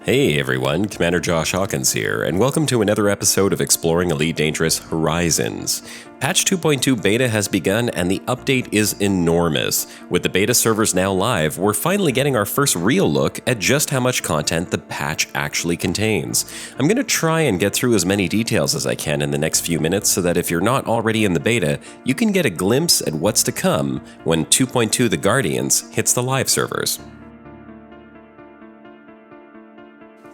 Hey everyone, Commander Josh Hawkins here, and welcome to another episode of Exploring Elite Dangerous Horizons. Patch 2.2 beta has begun and the update is enormous. With the beta servers now live, we're finally getting our first real look at just how much content the patch actually contains. I'm going to try and get through as many details as I can in the next few minutes so that if you're not already in the beta, you can get a glimpse at what's to come when 2.2 The Guardians hits the live servers.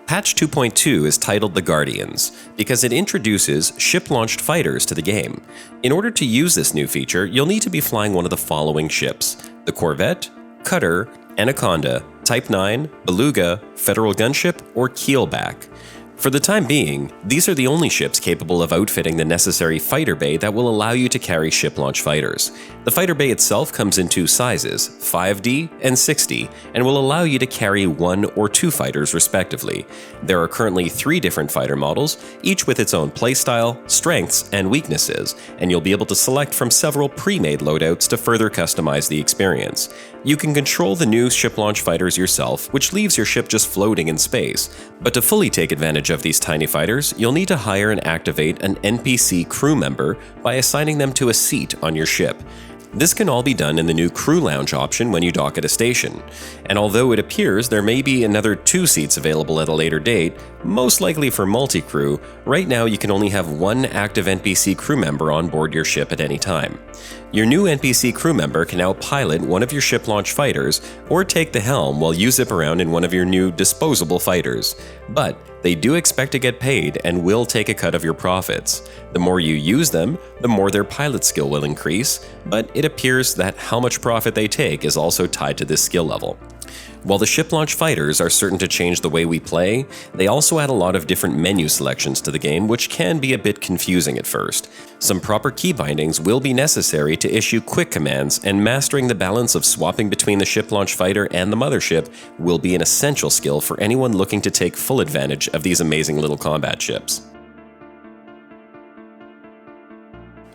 Patch 2.2 is titled The Guardians because it introduces ship-launched fighters to the game. In order to use this new feature, you'll need to be flying one of the following ships: the Corvette, Cutter, Anaconda, Type 9, Beluga, Federal Gunship, or Keelback. For the time being, these are the only ships capable of outfitting the necessary fighter bay that will allow you to carry ship-launch fighters. The fighter bay itself comes in two sizes, 5D and 6D, and will allow you to carry 1 or 2 fighters respectively. There are currently 3 different fighter models, each with its own playstyle, strengths, and weaknesses, and you'll be able to select from several pre-made loadouts to further customize the experience. You can control the new ship-launch fighters yourself, which leaves your ship just floating in space, but to fully take advantage of these tiny fighters, you'll need to hire and activate an NPC crew member by assigning them to a seat on your ship. This can all be done in the new Crew Lounge option when you dock at a station, and although it appears there may be another 2 seats available at a later date, most likely for multi-crew, right now you can only have 1 active NPC crew member on board your ship at any time. Your new NPC crew member can now pilot one of your ship-launch fighters or take the helm while you zip around in one of your new disposable fighters, but they do expect to get paid and will take a cut of your profits. The more you use them, the more their pilot skill will increase, but it appears that how much profit they take is also tied to this skill level. While the ship-launch fighters are certain to change the way we play, they also add a lot of different menu selections to the game, which can be a bit confusing at first. Some proper key bindings will be necessary to issue quick commands, and mastering the balance of swapping between the ship-launch fighter and the mothership will be an essential skill for anyone looking to take full advantage of these amazing little combat ships.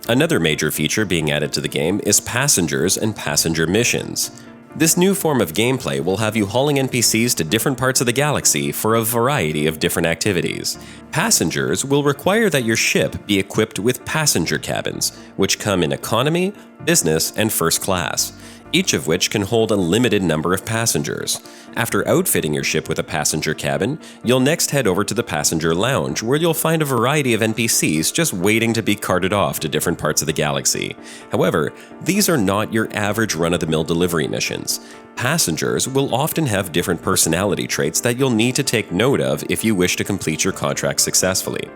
Another major feature being added to the game is passengers and passenger missions. This new form of gameplay will have you hauling NPCs to different parts of the galaxy for a variety of different activities. Passengers will require that your ship be equipped with passenger cabins, which come in economy, business, and first class, each of which can hold a limited number of passengers. After outfitting your ship with a passenger cabin, you'll next head over to the passenger lounge, where you'll find a variety of NPCs just waiting to be carted off to different parts of the galaxy. However, these are not your average run-of-the-mill delivery missions. Passengers will often have different personality traits that you'll need to take note of if you wish to complete your contract successfully.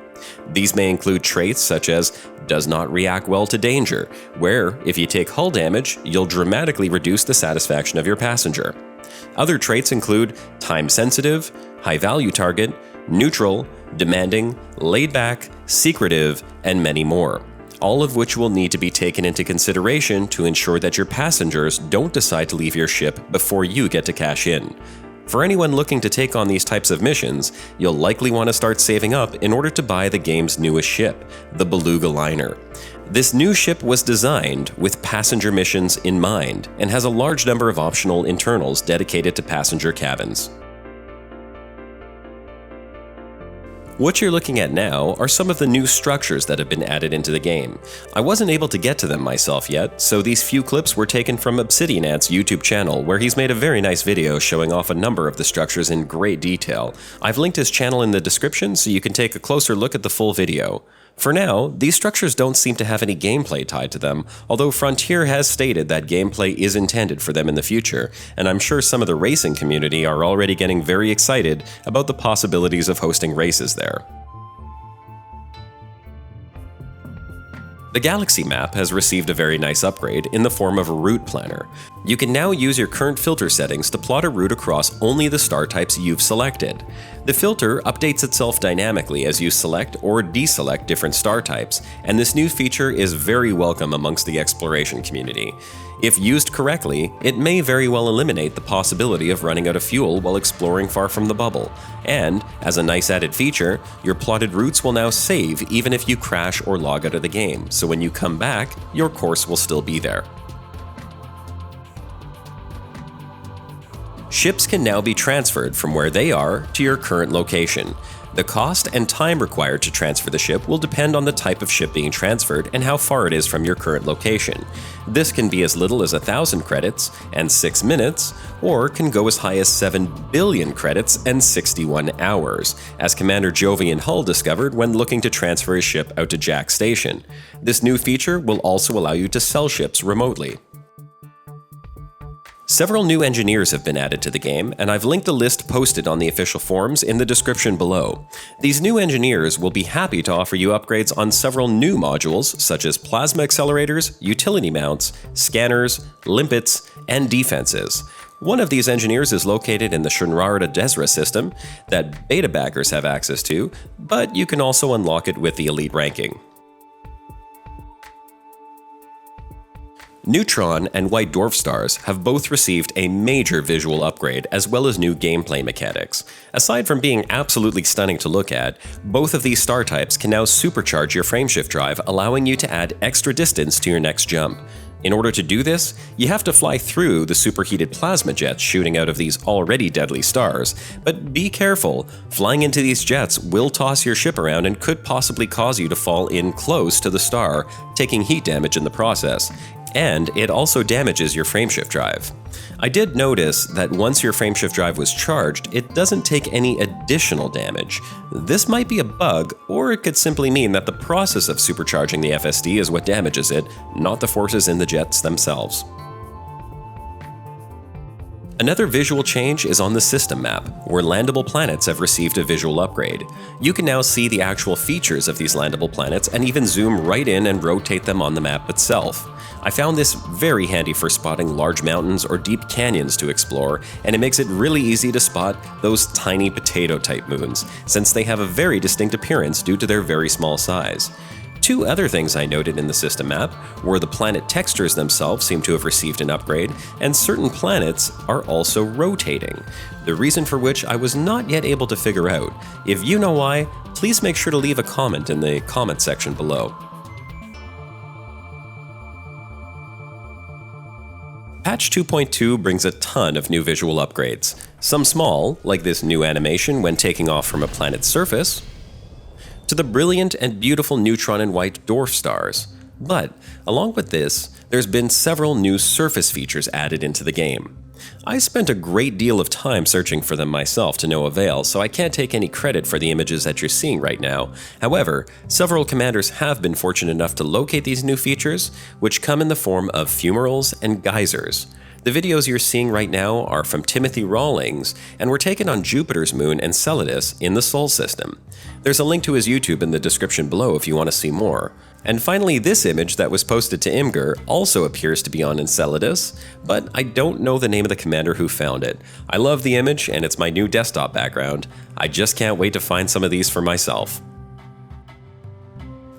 These may include traits such as does not react well to danger, where if you take hull damage, you'll dramatically reduce the satisfaction of your passenger. Other traits include time-sensitive, high-value target, neutral, demanding, laid-back, secretive, and many more, all of which will need to be taken into consideration to ensure that your passengers don't decide to leave your ship before you get to cash in. For anyone looking to take on these types of missions, you'll likely want to start saving up in order to buy the game's newest ship, the Beluga liner. This new ship was designed with passenger missions in mind and has a large number of optional internals dedicated to passenger cabins. What you're looking at now are some of the new structures that have been added into the game. I wasn't able to get to them myself yet, so these few clips were taken from Obsidian Ant's YouTube channel, where he's made a very nice video showing off a number of the structures in great detail. I've linked his channel in the description so you can take a closer look at the full video. For now, these structures don't seem to have any gameplay tied to them, although Frontier has stated that gameplay is intended for them in the future, and I'm sure some of the racing community are already getting very excited about the possibilities of hosting races there. The Galaxy map has received a very nice upgrade in the form of a route planner. You can now use your current filter settings to plot a route across only the star types you've selected. The filter updates itself dynamically as you select or deselect different star types, and this new feature is very welcome amongst the exploration community. If used correctly, it may very well eliminate the possibility of running out of fuel while exploring far from the bubble. And, as a nice added feature, your plotted routes will now save even if you crash or log out of the game, so when you come back, your course will still be there. ships can now be transferred from where they are to your current location. The cost and time required to transfer the ship will depend on the type of ship being transferred and how far it is from your current location. This can be as little as 1,000 credits and 6 minutes, or can go as high as 7 billion credits and 61 hours, as Commander Jovian Hull discovered when looking to transfer his ship out to Jack Station. This new feature will also allow you to sell ships remotely. Several new engineers have been added to the game, and I've linked a list posted on the official forums in the description below. These new engineers will be happy to offer you upgrades on several new modules, such as plasma accelerators, utility mounts, scanners, limpets, and defenses. One of these engineers is located in the Shunrarda Desra system that beta backers have access to, but you can also unlock it with the elite ranking. NEUTRON and White Dwarf stars have both received a major visual upgrade as well as new gameplay mechanics. Aside from being absolutely stunning to look at, both of these star types can now supercharge your frameshift drive, allowing you to add extra distance to your next jump. In order to do this, you have to fly through the superheated plasma jets shooting out of these already deadly stars, but be careful, flying into these jets will toss your ship around and could possibly cause you to fall in close to the star, taking heat damage in the process. And it also damages your frameshift drive. I did notice that once your frameshift drive was charged, it doesn't take any additional damage. This might be a bug, or it could simply mean that the process of supercharging the FSD is what damages it, not the forces in the jets themselves. Another visual change is on the system map, where landable planets have received a visual upgrade. You can now see the actual features of these landable planets and even zoom right in and rotate them on the map itself. I found this very handy for spotting large mountains or deep canyons to explore, and it makes it really easy to spot those tiny potato-type moons, since they have a very distinct appearance due to their very small size. Two other things I noted in the system map were the planet textures themselves seem to have received an upgrade, and certain planets are also rotating, the reason for which I was not yet able to figure out. If you know why, please make sure to leave a comment in the comment section below. Patch 2.2 brings a ton of new visual upgrades, some small, like this new animation when taking off from a planet's surface, to the brilliant and beautiful neutron and white dwarf stars. But, along with this, there's been several new surface features added into the game. I spent a great deal of time searching for them myself to no avail, so I can't take any credit for the images that you're seeing right now. However, several commanders have been fortunate enough to locate these new features, which come in the form of fumerols and geysers. The videos you're seeing right now are from Timothy Rawlings and were taken on Jupiter's moon Enceladus in the Sol system. There's a link to his YouTube in the description below if you want to see more. And finally, this image that was posted to Imgur also appears to be on Enceladus, but I don't know the name of the commander who found it. I love the image and it's my new desktop background. I just can't wait to find some of these for myself.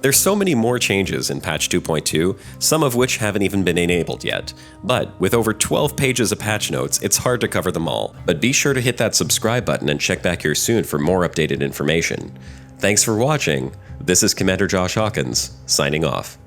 There's so many more changes in patch 2.2, some of which haven't even been enabled yet. But with over 12 pages of patch notes, it's hard to cover them all. But be sure to hit that subscribe button and check back here soon for more updated information. Thanks for watching. This is Commander Josh Hawkins, signing off.